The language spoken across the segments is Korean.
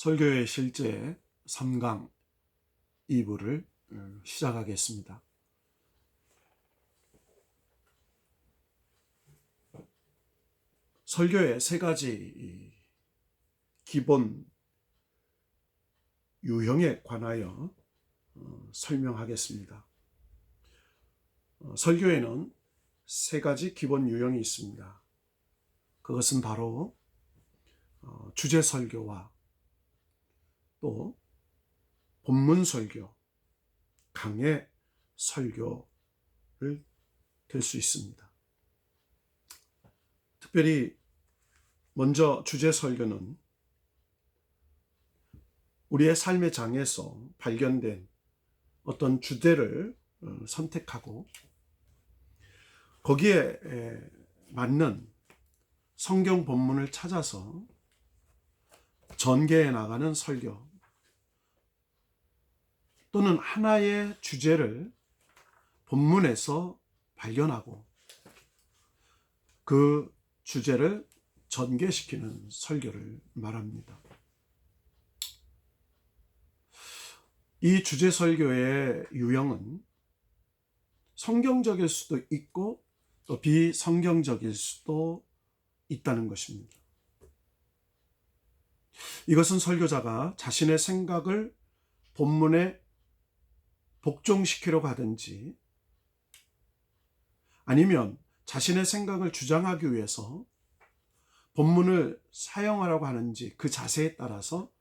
설교의 실제 3강 2부를 시작하겠습니다. 설교의 세 가지 기본 유형에 관하여 설명하겠습니다. 설교에는 세 가지 기본 유형이 있습니다. 그것은 바로 주제 설교와 또 본문 설교, 강해 설교를 될 수 있습니다. 특별히 먼저 주제 설교는 우리의 삶의 장에서 발견된 어떤 주제를 선택하고 거기에 맞는 성경 본문을 찾아서 전개해 나가는 설교, 또는 하나의 주제를 본문에서 발견하고 그 주제를 전개시키는 설교를 말합니다. 이 주제 설교의 유형은 성경적일 수도 있고 또 비성경적일 수도 있다는 것입니다. 이것은 설교자가 자신의 생각을 본문에 복종시키려고 하든지 아니면 자신의 생각을 주장하기 위해서 본문을 사용하려고 하는지 그 자세에 따라서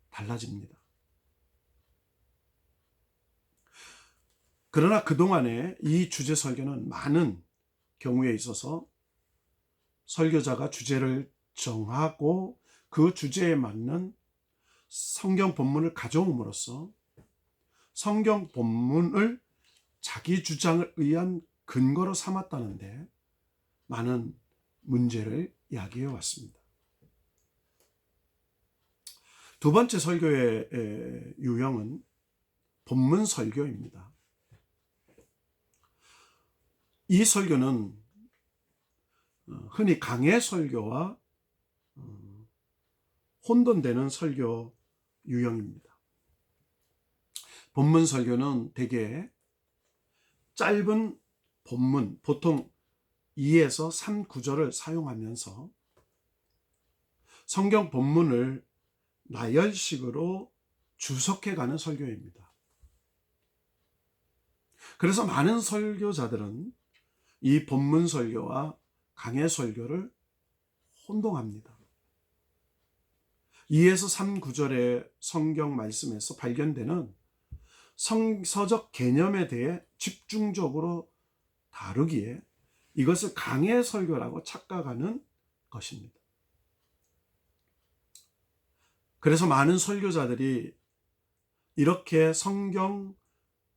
달라집니다. 그러나 그동안에 이 주제 설교는 많은 경우에 있어서 설교자가 주제를 정하고 그 주제에 맞는 성경 본문을 가져옴으로써 성경 본문을 자기 주장을 의한 근거로 삼았다는데 많은 문제를 야기해 왔습니다. 두 번째 설교의 유형은 본문 설교입니다. 이 설교는 흔히 강해 설교와 혼돈되는 설교 유형입니다. 본문 설교는 대개 짧은 본문, 보통 2에서 3구절을 사용하면서 성경 본문을 나열식으로 주석해가는 설교입니다. 그래서 많은 설교자들은 이 본문 설교와 강해 설교를 혼동합니다. 2에서 3구절의 성경 말씀에서 발견되는 성서적 개념에 대해 집중적으로 다루기에 이것을 강해 설교라고 착각하는 것입니다. 그래서 많은 설교자들이 이렇게 성경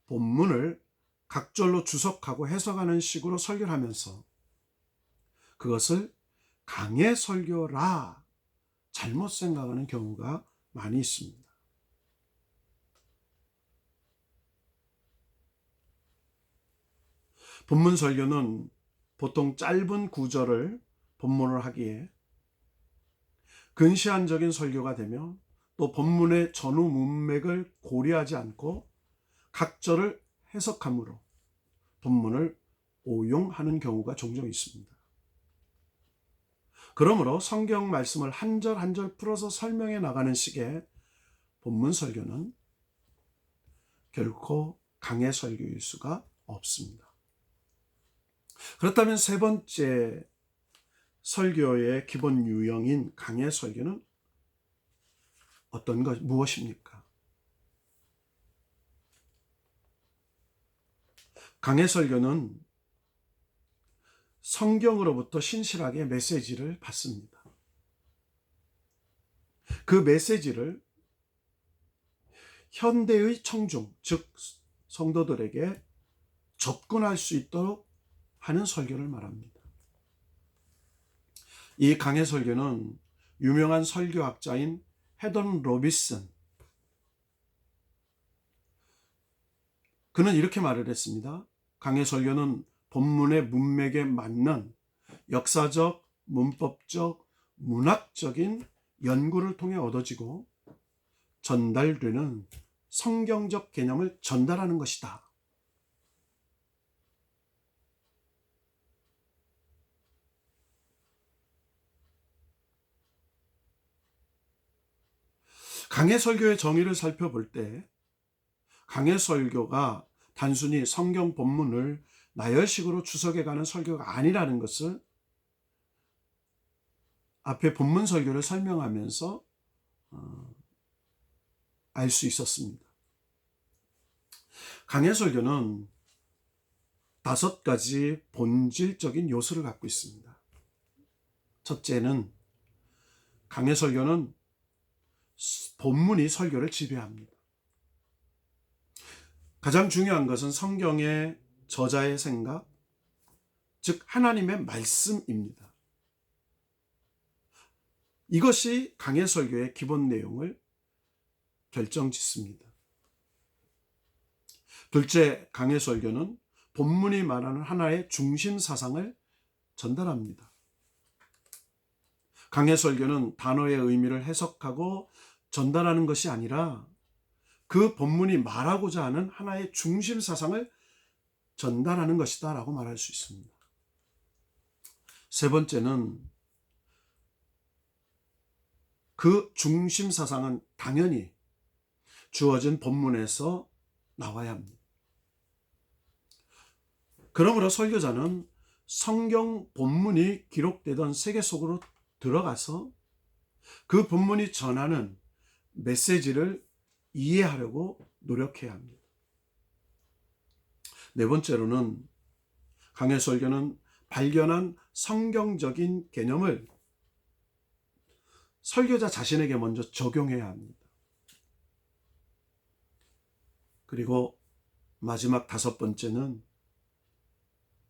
본문을 각절로 주석하고 해석하는 식으로 설교를 하면서 그것을 강해 설교라 잘못 생각하는 경우가 많이 있습니다. 본문 설교는 보통 짧은 구절을 본문으로 하기에 근시안적인 설교가 되며 또 본문의 전후 문맥을 고려하지 않고 각절을 해석함으로 본문을 오용하는 경우가 종종 있습니다. 그러므로 성경 말씀을 한 절 한 절 풀어서 설명해 나가는 식의 본문 설교는 결코 강해 설교일 수가 없습니다. 그렇다면 세 번째 설교의 기본 유형인 강해 설교는 무엇입니까? 강해 설교는 성경으로부터 신실하게 메시지를 받습니다. 그 메시지를 현대의 청중, 즉 성도들에게 접근할 수 있도록 하는 설교를 말합니다. 이 강해 설교는 유명한 설교학자인 헤던 로비슨, 그는 이렇게 말을 했습니다. 강해 설교는 본문의 문맥에 맞는 역사적, 문법적, 문학적인 연구를 통해 얻어지고 전달되는 성경적 개념을 전달하는 것이다. 강해 설교의 정의를 살펴볼 때 강해 설교가 단순히 성경 본문을 나열식으로 주석해가는 설교가 아니라는 것을 앞에 본문 설교를 설명하면서 알 수 있었습니다. 강해 설교는 5가지 본질적인 요소를 갖고 있습니다. 첫째는 강해 설교는 본문이 설교를 지배합니다. 가장 중요한 것은 성경의 저자의 생각, 즉 하나님의 말씀입니다. 이것이 강해 설교의 기본 내용을 결정짓습니다. 둘째, 강해 설교는 본문이 말하는 하나의 중심 사상을 전달합니다. 강해 설교는 단어의 의미를 해석하고 전달하는 것이 아니라 그 본문이 말하고자 하는 하나의 중심 사상을 전달하는 것이다 라고 말할 수 있습니다. 세 번째는 그 중심 사상은 당연히 주어진 본문에서 나와야 합니다. 그러므로 설교자는 성경 본문이 기록되던 세계 속으로 들어가서 그 본문이 전하는 메시지를 이해하려고 노력해야 합니다. 네 번째로는 강해 설교는 발견한 성경적인 개념을 설교자 자신에게 먼저 적용해야 합니다. 그리고 마지막 5번째는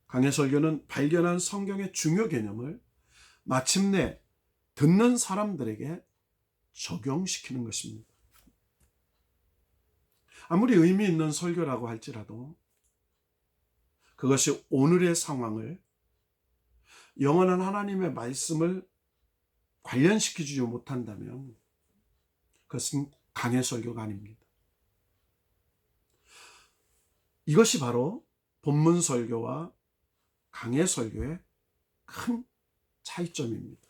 강해 설교는 발견한 성경의 중요 개념을 마침내 듣는 사람들에게 적용시키는 것입니다. 아무리 의미 있는 설교라고 할지라도 그것이 오늘의 상황을 영원한 하나님의 말씀을 관련시키지 못한다면 그것은 강해 설교가 아닙니다. 이것이 바로 본문 설교와 강해 설교의 큰 차이점입니다.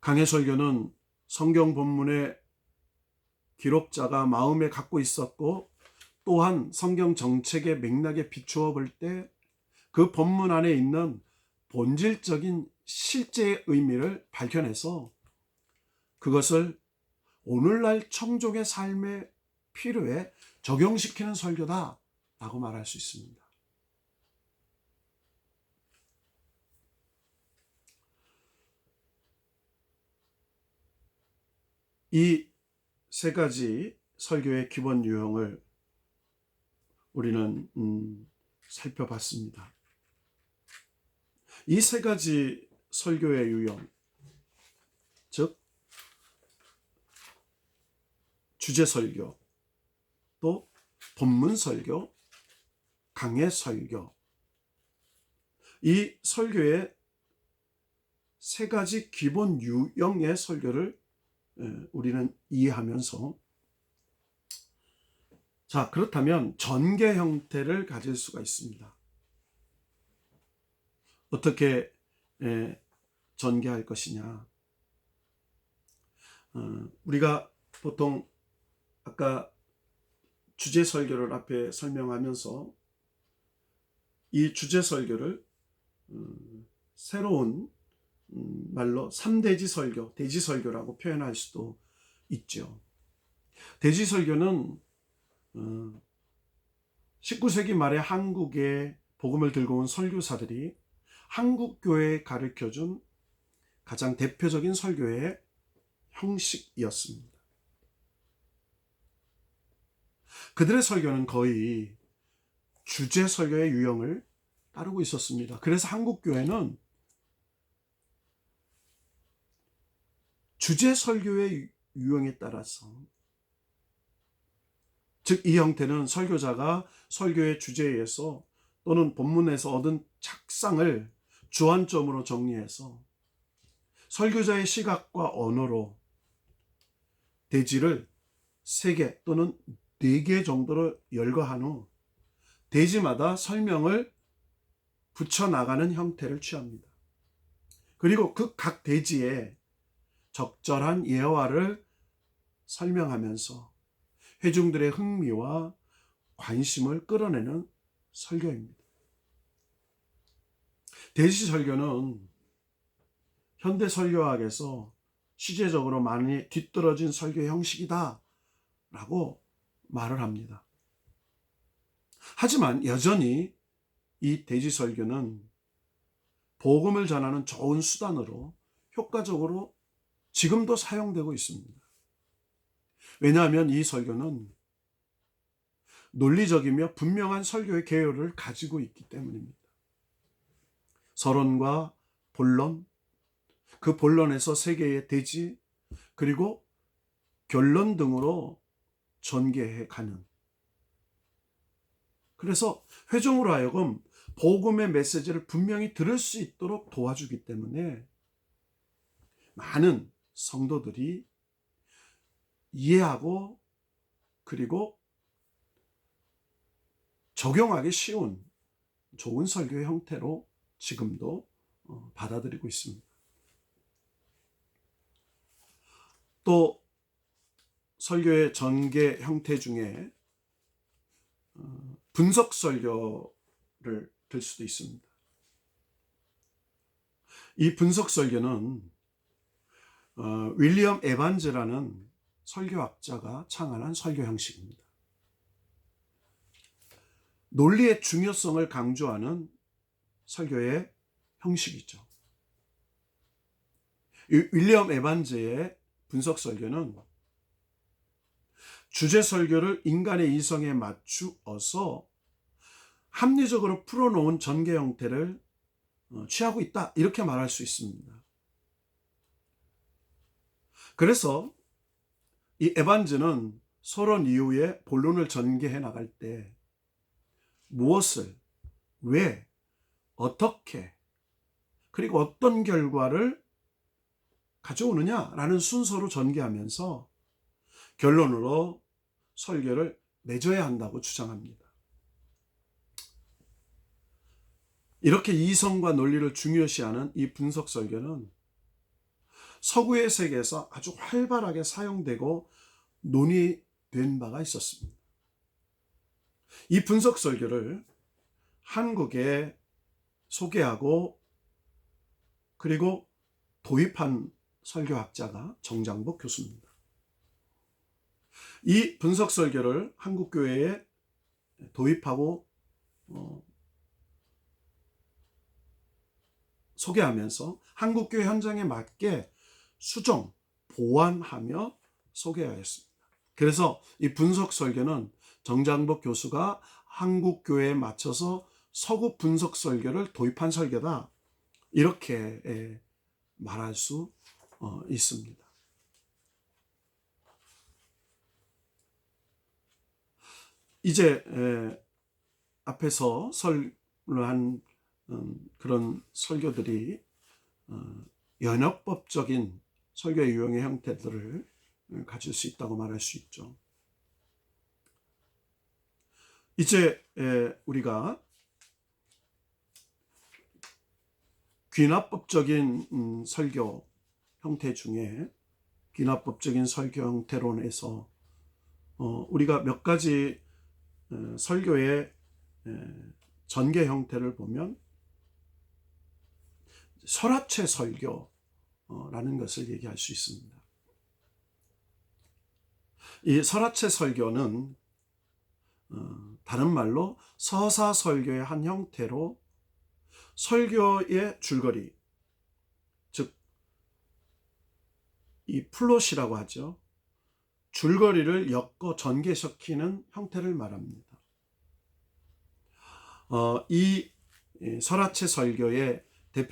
강해 설교는 성경 본문의 기록자가 마음에 갖고 있었고 또한 성경 정책의 맥락에 비추어 볼 때 그 본문 안에 있는 본질적인 실제의 의미를 발견해서 그것을 오늘날 청족의 삶의 필요에 적용시키는 설교다 라고 말할 수 있습니다. 이 3가지 설교의 기본 유형을 우리는 살펴봤습니다. 이 3가지 설교의 유형, 즉 주제 설교, 또 본문 설교, 강해 설교, 이 설교의 3가지 기본 유형의 설교를 우리는 이해하면서 자, 그렇다면 전개 형태를 가질 수가 있습니다. 어떻게 전개할 것이냐? 우리가 보통 아까 주제 설교를 앞에 설명하면서 이 주제 설교를 새로운 말로 3대지 설교, 대지 설교라고 표현할 수도 있죠. 대지 설교는 19세기 말에 한국에 복음을 들고 온 설교사들이 한국 교회에 가르쳐준 가장 대표적인 설교의 형식이었습니다. 그들의 설교는 거의 주제 설교의 유형을 따르고 있었습니다. 그래서 한국 교회는 주제 설교의 유형에 따라서, 즉 이 형태는 설교자가 설교의 주제에서 또는 본문에서 얻은 착상을 주안점으로 정리해서 설교자의 시각과 언어로 대지를 3개 또는 4개 정도로 열거한 후 대지마다 설명을 붙여나가는 형태를 취합니다. 그리고 그 각 대지에 적절한 예화를 설명하면서 회중들의 흥미와 관심을 끌어내는 설교입니다. 대지 설교는 현대 설교학에서 시제적으로 많이 뒤떨어진 설교 형식이다 라고 말을 합니다. 하지만 여전히 이 대지 설교는 복음을 전하는 좋은 수단으로 효과적으로 지금도 사용되고 있습니다. 왜냐하면 이 설교는 논리적이며 분명한 설교의 개요를 가지고 있기 때문입니다. 서론과 본론, 그 본론에서 3개의 대지, 그리고 결론 등으로 전개해 가는. 그래서 회중으로 하여금 복음의 메시지를 분명히 들을 수 있도록 도와주기 때문에 많은 성도들이 이해하고 그리고 적용하기 쉬운 좋은 설교의 형태로 지금도 받아들이고 있습니다. 또 설교의 전개 형태 중에 분석 설교를 들 수도 있습니다. 이 분석 설교는 윌리엄 에반즈라는 설교학자가 창안한 설교 형식입니다. 논리의 중요성을 강조하는 설교의 형식이죠. 이 윌리엄 에반즈의 분석 설교는 주제 설교를 인간의 이성에 맞추어서 합리적으로 풀어놓은 전개 형태를 취하고 있다, 이렇게 말할 수 있습니다. 그래서 이 에반즈는 서론 이후에 본론을 전개해 나갈 때 무엇을, 왜, 어떻게, 그리고 어떤 결과를 가져오느냐라는 순서로 전개하면서 결론으로 설교를 맺어야 한다고 주장합니다. 이렇게 이성과 논리를 중요시하는 이 분석 설교는 서구의 세계에서 아주 활발하게 사용되고 논의된 바가 있었습니다. 이 분석 설교를 한국에 소개하고 그리고 도입한 설교학자가 정장복 교수입니다. 이 분석 설교를 한국 교회에 도입하고 소개하면서 한국 교회 현장에 맞게 수정, 보완하며 소개하였습니다. 그래서 이 분석 설교는 정장복 교수가 한국 교회에 맞춰서 서구 분석 설교를 도입한 설교다, 이렇게 말할 수 있습니다. 이제 앞에서 설한 그런 설교들이 연역법적인 설교 유형의 형태들을 가질 수 있다고 말할 수 있죠. 이제 우리가 귀납법적인 설교 형태 중에 귀납법적인 설교 형태론에서 우리가 몇 가지 설교의 전개 형태를 보면 설화체 설교라는 것을 얘기할 수 있습니다. 이 설화체 설교는 다른 말로 서사 설교의 한 형태로 설교의 줄거리, 즉 이 플롯이라고 하죠. 줄거리를 엮어 전개시키는 형태를 말합니다. 이 설화체 설교의 대표적